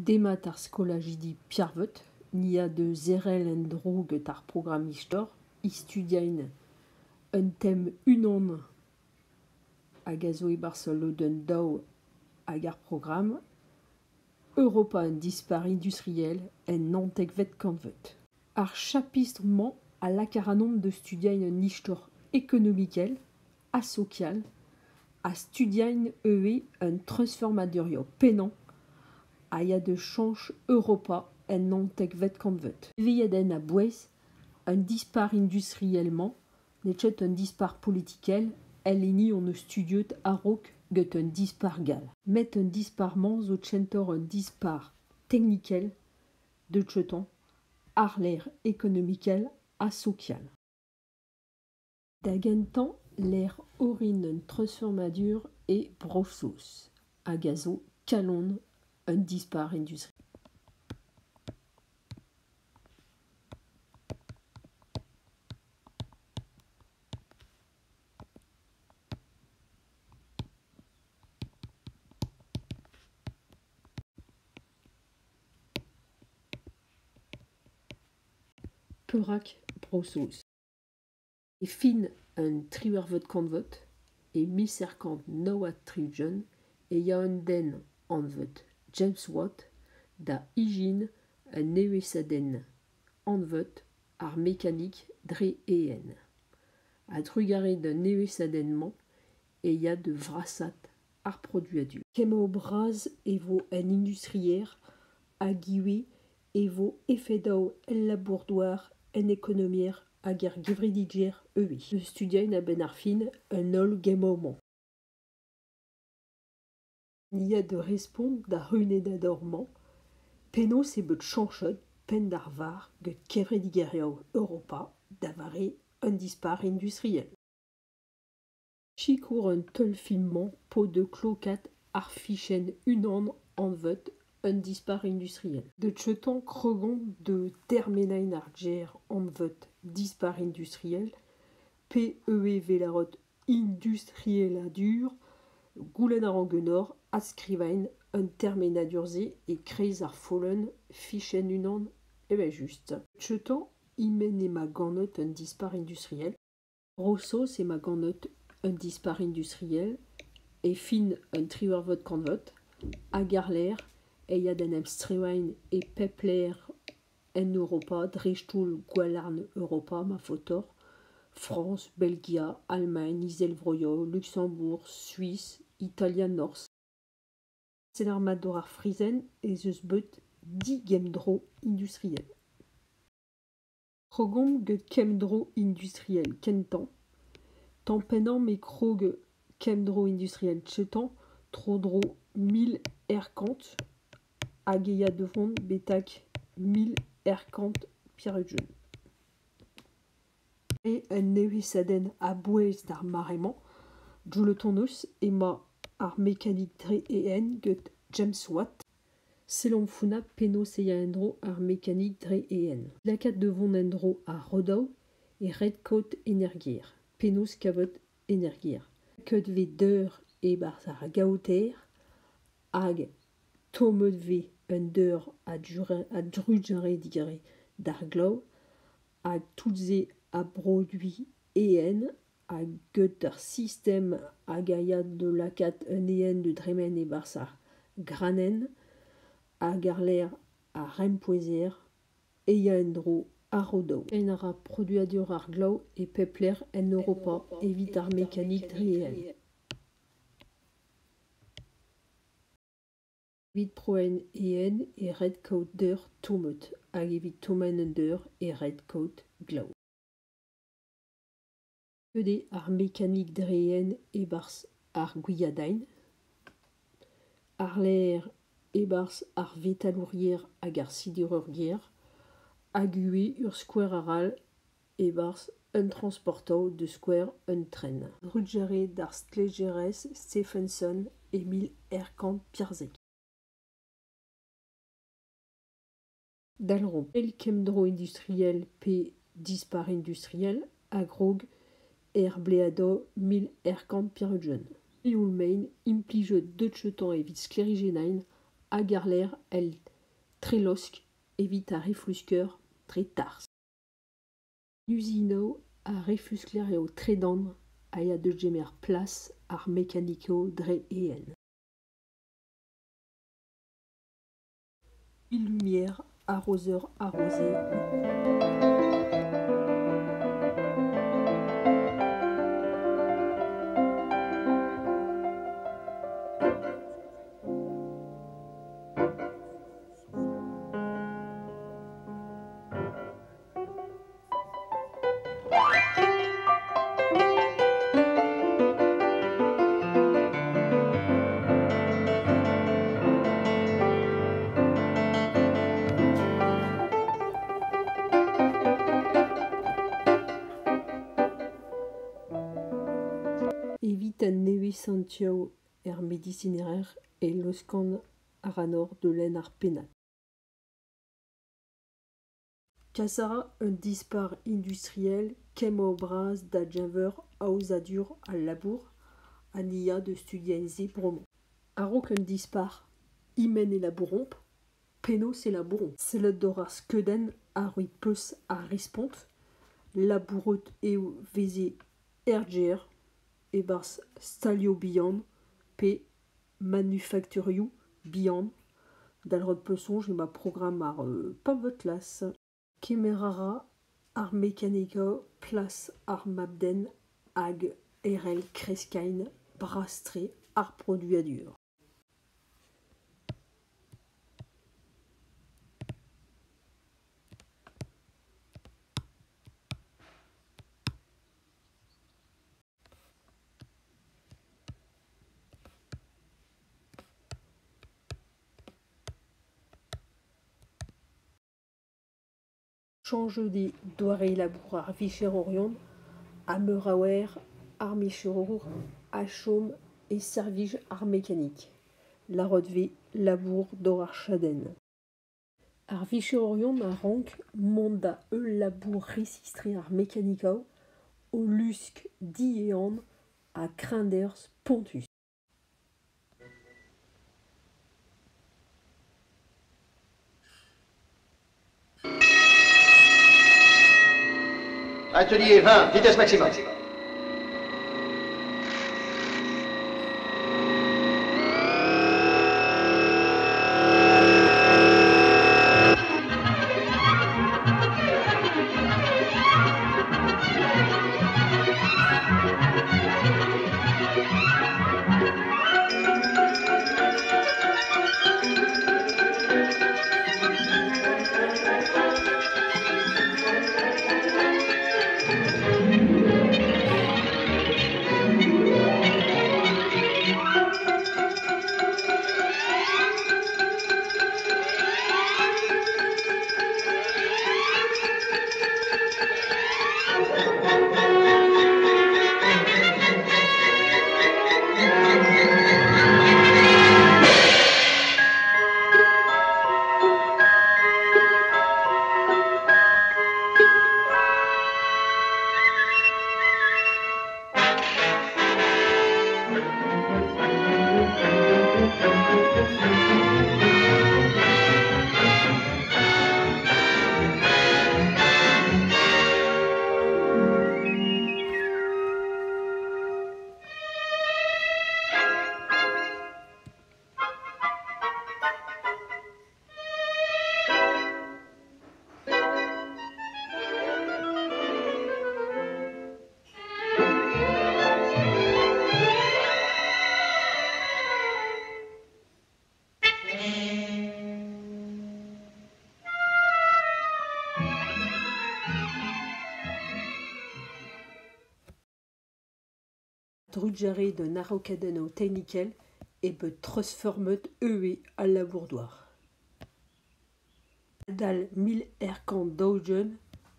Demat ar skolajidi piarvet, nia de zerel en drog ar programme istor, istudiain un thème unan hag a zo e-barzh d'un daou hag ar programme, Europa un dispar industriel en nanteg vet kanvet. Ar chapistrement a lakaranom de studiain un istor économiquel, a social, a studiain un transformadurio penant, a ya de change Europa en nanteg vet kanvet. Veyaden a bouez un dispar industriellement, netchet un dispar politiquel, elini on studiot a-raok get un dispar gal. Met un disparment zo tchentor un dispar techniquel de tcheton, ar l'air économiquel a social. Dagentan, l'air orin un transformadur et brossos, a gazo kalon un dispar industriel. Peurak brossos. Et fin un triwervet kanvet, et 1709 trijon, et ya un den anvet James Watt, da igin un nevesaden anvet ar mécanique dre en. A drugare d'un nevesadenman, et ya de vrasat ar produadu. Kema braz evo en industrier, a giwe evo efedao el labourdoir en économière hag ar gevridiger eux. Le studiain a ben ar fin un ol gemoman. Nia de respond da runedadorman, penaos e beut chanchet pen d'ar var get kevridigeriao Europa davare un dispar industriel. Chikour un teul filmant po de clocat ar fichen unan anvet un dispar industriel. De tchetan kregon de termenain ar ger anvet dispar industriel, PEE velarot industriel a dur, goulen ar angenor askrivain un termenadurze et kreiz ar folen fichen unan, et ben juste. Tchetan, imen ema ganot un dispar industriel, Rossos ema ganot un dispar industriel, et fin un triwervot kanvet, hag ar l'air, e ya den em strewain e pepler en Europa, drechtoul gwalarn Europa, ma fotor, France, Belgia, Allemagne, Iselvroyo, Luxembourg, Suisse, Italia Norse. C'est l'armador ar frizen et zeus beut 10 gemdro industriel. Krogom get kemdro industriel kentan, tampennan me krog kemdro industriel tchetan, trodro 1000 erkant, hag e ya devant betak 1000 erkant pierrejeun. Et un nevesaden a bouez d'ar marement, djouleton eus ema ar mécanique dre en get James Watt, selon funa penaos e ya endro ar mécanique dre en. Lakat devant endro a rodao e redcoat energier, penaos kavet energier. Ket ve deur e barz ar gaoter, hag tomet ve un deur a drugare digare d'ar glav, hag toutze a produit en, hag get ar système hag a ya de lakat un en de dremen e barz ar granen, hag ar l'air a rempoezer, e ya endro a rodao. En ara produadur ar glav e pepler en Europa evit ar mécanique dre en. Evit proen en e redcoat deur tomet, hag evit tomen un deur e redcoat glav. Peude ar mécanique dre en e barz ar gwiyadain, ar l'air e barz ar vetalourier hag ar sidururgier, hag ue ur skouer aral e barz un transportao de skouer un tren. Drugare d'ar stlegerez Stephenson e 1000 erkant piarzek. Dalron el kemdro industriel p dispar industriel, agrog er bleado 1000 erkant pierrejeun. Ioulmein implije de tchetan evit sklerigenain agarler el trelosk evita reflusqueur tre tars. Usino a refusclereo tredan aya de gemer place ar mécanico dre en. Une lumière, arroseur arrosé. Evita neve santiao médicinaire et loscan aranor de l'en ar penat. Cassara un dispar industriel kem au bras da janver ausadur al labour ania de studienze bromont. Arok un dispar imen et labouromp, peno c'est labouromp. C'est le dorar skeden a rui peus a respont, labourot eo veze erger, et bars stalio bihan, p manufacturiou bihan, dalrod peusonj et ma programme ar pas votre las. Kemerara ar mécanico place ar mabden hag RL kreskain brastre ar produit à dur. Change des doare labour ar vicher orion, a meurawer ar michurur, a chaume et servige ar mécanique. La rodve labour d'or ar chaden. Ar vicher orion a rank monda labour resistre ar mécanico, au lusk di et an a crinders pontus. Atelier 20, vitesse maximum. Drudjare de narokadeno technical et be transformet à la bourdoire. Dal 1000 erkan daugen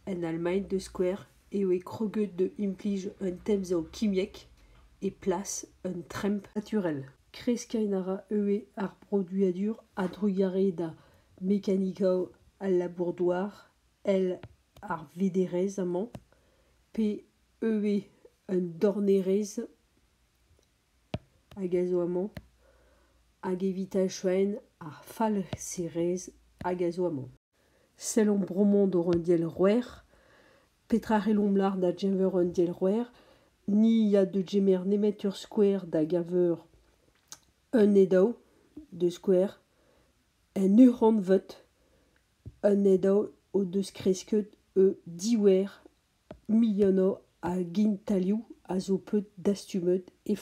en Allemagne de square et kroget de implige un temzo kimiek et place un tremp naturel. Kreskainara ar produit à dur a drudjare da mécanico à la bourdoire el ar viderez amant p un dornerez hag azo amañ, hag evita choen ar fal serez hag a zo amant. Selon bromont o rendiel roer, petrare l'omlar da gemveur rendiel roer, ni ya de gemer nemet ur square da gaveur un edao de square, en ur an veut, un edao o deus kresket diwer miliono a gintalioù a zo peut dastumet e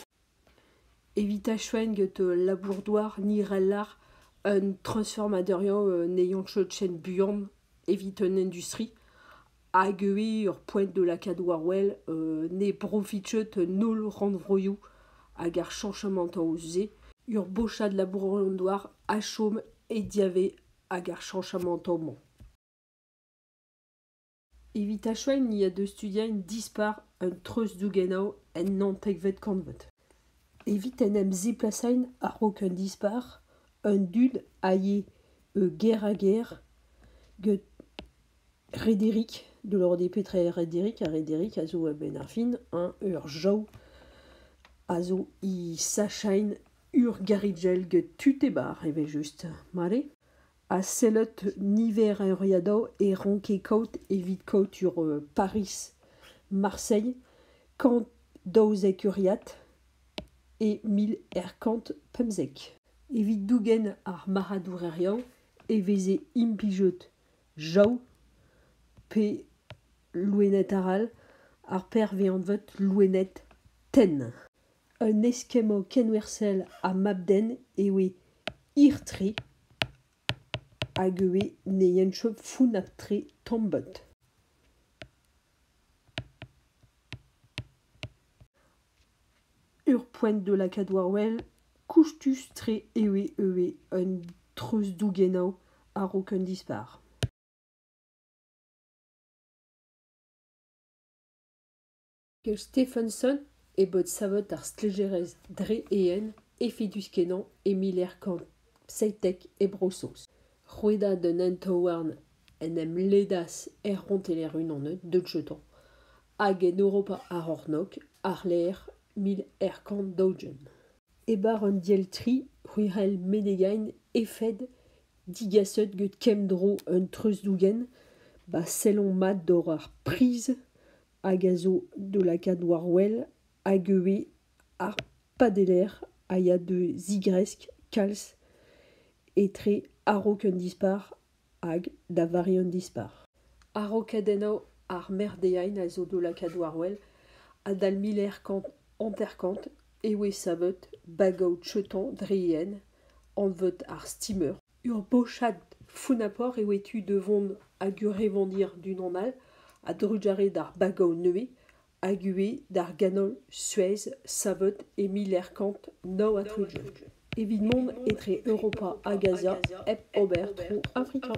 evita chouenget labourdoir ni rellar un transformadeurian n'ayant chen buan evite un industrie hag ur poent de la cadouarwell ne profitchet nul randvroioù hag ar chanchement ze ur bochat labourdoir a chom et diave hag ar chanchement man. Evita chouen ni a de studiañ dispar un treus dougenao en nantekvet kanvet. Evit en em zeplasañ a rok un dispar, un dud a ye guerre à guerre, get Rédéric, de l'ordre petre Rédéric, a zo a ben ar fin, ur jau, a zo I sachain ur garidgel get tute bar, eve just, mare. A sellet niver ur yadao e ranke kaut evit kaut ur Paris, Marseille, kant daouzek ur yat e 1050 pemzek. Evit dougen ar maradoureriao e veze implijet jau pe louenet aral ar per veanvet louenet ten. Un eskemo kenwersel a mabden e we irtre hag eo neyenchop founaptre tombot. Ur poent de la cadouarwell, koustus tre ewe un treus dougenao a rok un dispar. Que Stephenson e bot savot ar stlegerez dre en e fidus kenan e miler kant seitek e brossos. Roueda de Nantowarn en em ledas ronteler unanet de jeton, hag en Europa ar ornok, ar ler 1050 daugen. Ebar un diel tri, ruirel medegain e fed, digaset get kemdro un treus dougen, ba selon mat d'or ar prise, hag a zo de la cadouarwell, hag eo ar padeler a ya de zigresk, kals, etre arok un dispar hag da vari un dispar. Arokadenao ar merdeain a zo de la cadouarwell a dal miler kant anterkant e we savet bagao tchetan dreien an veut ar steamer. Ur bochat founapor e wetu devon hag ur revandir d'un anal a drujare d'ar bagao neue hag ue d'ar ganol Suez savet e miler kant nao a trugen. Evidemment etre Europa a Gaza ep ober tro africain.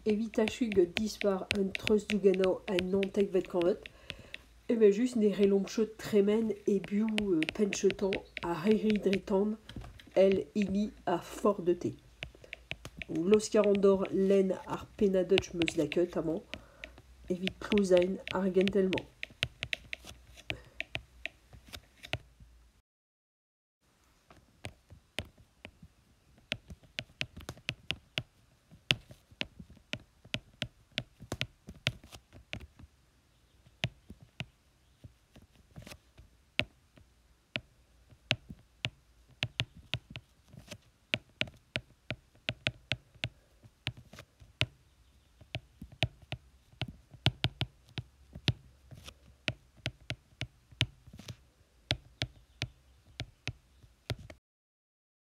Evita chug dispar un treus dougenao a nantek vet kanvet, ebe just ne relomchet tremen e biou penchetan a riri dretan el ini a fort de thé. L'oscarandor len ar penadotch meus laket amant, evit plouzain ar gentelman.